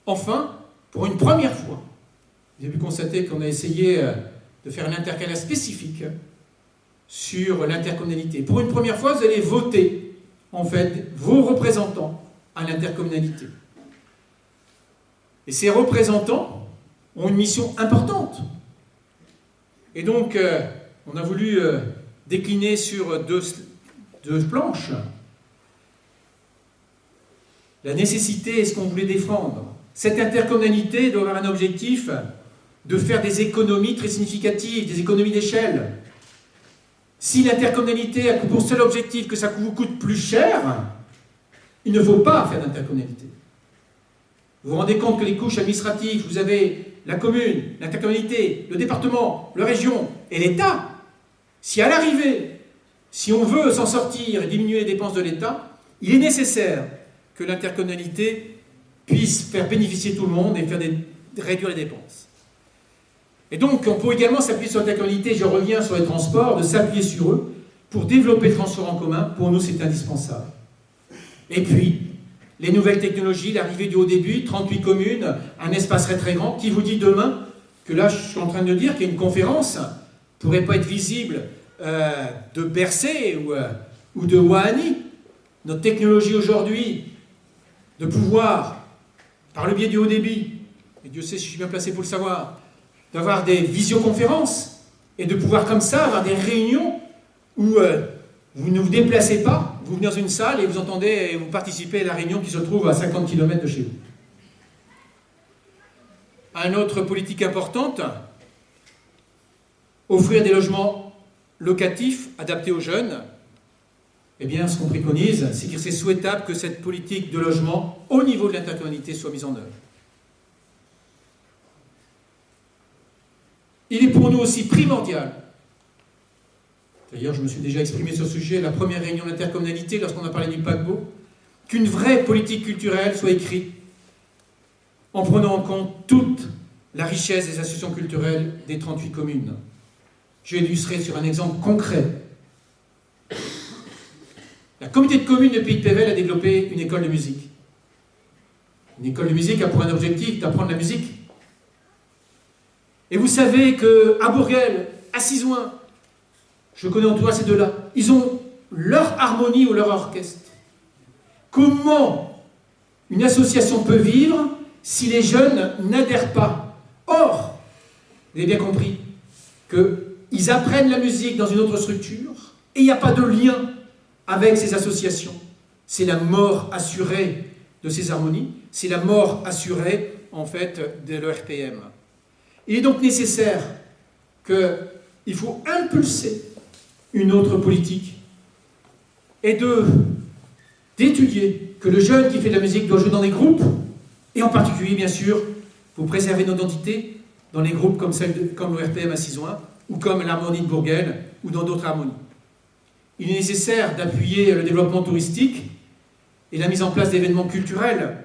Enfin, pour une première fois, vous avez pu constater qu'on a essayé de faire un intercalaire spécifique sur l'intercommunalité. Pour une première fois, vous allez voter, en fait, vos représentants à l'intercommunalité. Et ces représentants ont une mission importante. Et donc, on a voulu décliner sur deux planches la nécessité et ce qu'on voulait défendre. Cette intercommunalité doit avoir un objectif de faire des économies très significatives, des économies d'échelle. Si l'intercommunalité a pour seul objectif que ça vous coûte plus cher, il ne faut pas faire d'intercommunalité. Vous vous rendez compte que les couches administratives, vous avez la commune, l'intercommunalité, le département, la région et l'État. Si à l'arrivée, si on veut s'en sortir et diminuer les dépenses de l'État, il est nécessaire que l'intercommunalité puisse faire bénéficier tout le monde et réduire les dépenses. Et donc, on peut également s'appuyer sur l'intercommunalité, je reviens sur les transports, de s'appuyer sur eux pour développer le transport en commun. Pour nous, c'est indispensable. Et puis, les nouvelles technologies, l'arrivée du haut débit, 38 communes, un espace très grand, qui vous dit demain que là, je suis en train de dire qu'il y a une conférence ne pourrait pas être visible de Bercé ou de Wahani. Notre technologie aujourd'hui, de pouvoir, par le biais du haut débit, et Dieu sait si je suis bien placé pour le savoir, d'avoir des visioconférences et de pouvoir comme ça avoir des réunions où vous ne vous déplacez pas, vous venez dans une salle et vous entendez et vous participez à la réunion qui se trouve à 50 km de chez vous. Une autre politique importante, offrir des logements locatifs adaptés aux jeunes. Eh bien, ce qu'on préconise, c'est que c'est souhaitable que cette politique de logement au niveau de l'intercommunalité soit mise en œuvre. Il est pour nous aussi primordial, d'ailleurs je me suis déjà exprimé sur ce sujet à la première réunion de l'intercommunalité lorsqu'on a parlé du paquebot, qu'une vraie politique culturelle soit écrite en prenant en compte toute la richesse des associations culturelles des 38 communes. Je vais illustrer sur un exemple concret. La communauté de communes de Pays de Pével a développé une école de musique. Une école de musique a pour un objectif d'apprendre la musique. Et vous savez qu'à Bourguel, à Sizouin, je connais en tout cas ces deux-là, ils ont leur harmonie ou leur orchestre. Comment une association peut vivre si les jeunes n'adhèrent pas? Or, vous avez bien compris qu'ils apprennent la musique dans une autre structure et il n'y a pas de lien avec ces associations. C'est la mort assurée de ces harmonies, c'est la mort assurée, en fait, de l'ERPM. Il est donc nécessaire qu'il faut impulser une autre politique et d'étudier que le jeune qui fait de la musique doit jouer dans des groupes, et en particulier, bien sûr, pour préserver nos identités, dans les groupes comme l'ERPM à Sizouin, ou comme l'harmonie de Bourguel, ou dans d'autres harmonies. Il est nécessaire d'appuyer le développement touristique et la mise en place d'événements culturels,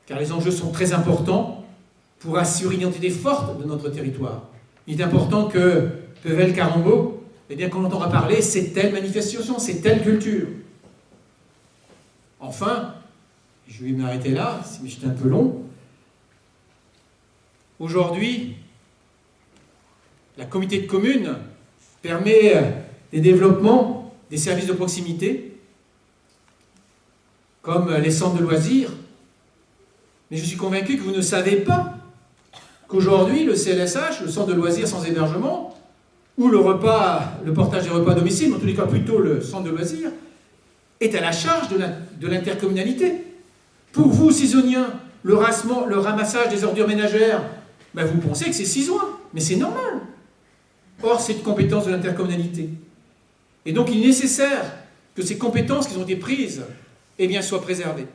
car les enjeux sont très importants pour assurer une identité forte de notre territoire. Il est important que Pével-Carambeau, eh bien, quand on entendra parler, c'est telle manifestation, c'est telle culture. Enfin, je vais m'arrêter là, mais j'étais un peu long. Aujourd'hui, la communauté de communes permet des développements des services de proximité, comme les centres de loisirs. Mais je suis convaincu que vous ne savez pas qu'aujourd'hui, le CLSH, le centre de loisirs sans hébergement, ou le portage des repas à domicile, mais en tous les cas plutôt le centre de loisirs, est à la charge de l'intercommunalité. Pour vous, Sizoniens, le ramassage des ordures ménagères, ben vous pensez que c'est Sizouin, mais c'est normal. Or, c'est une compétence de l'intercommunalité. Et donc, il est nécessaire que ces compétences qui ont été prises, eh bien, soient préservées.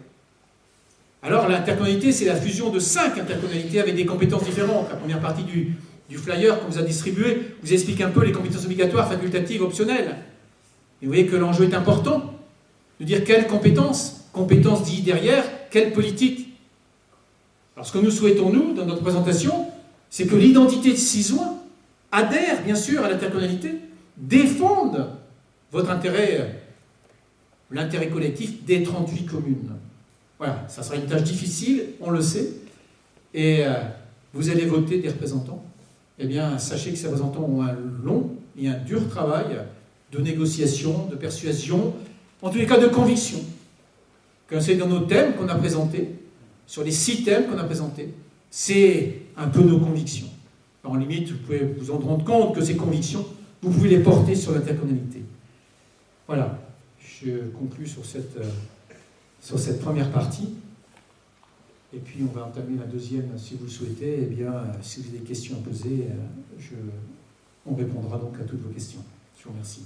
Alors, l'intercommunalité, c'est la fusion de 5 intercommunalités avec des compétences différentes. La première partie du flyer qu'on vous a distribué vous explique un peu les compétences obligatoires, facultatives, optionnelles. Et vous voyez que l'enjeu est important de dire quelles compétences dit derrière, quelle politique. Alors, ce que nous souhaitons, nous, dans notre présentation, c'est que l'identité de Sizouin adhère, bien sûr, à l'intercommunalité, défende votre intérêt, l'intérêt collectif des 38 communes. Voilà, ça sera une tâche difficile, on le sait, et vous allez voter des représentants, eh bien, sachez que ces représentants ont un long et un dur travail de négociation, de persuasion, en tous les cas de conviction. Quand c'est dans nos thèmes qu'on a présentés, sur les 6 thèmes qu'on a présentés, c'est un peu nos convictions. En limite, vous pouvez vous en rendre compte que ces convictions, vous pouvez les porter sur l'intercommunalité. Voilà, je conclus sur cette première partie. Et puis on va entamer la deuxième si vous le souhaitez. Eh bien, si vous avez des questions à poser, on répondra donc à toutes vos questions. Je vous remercie.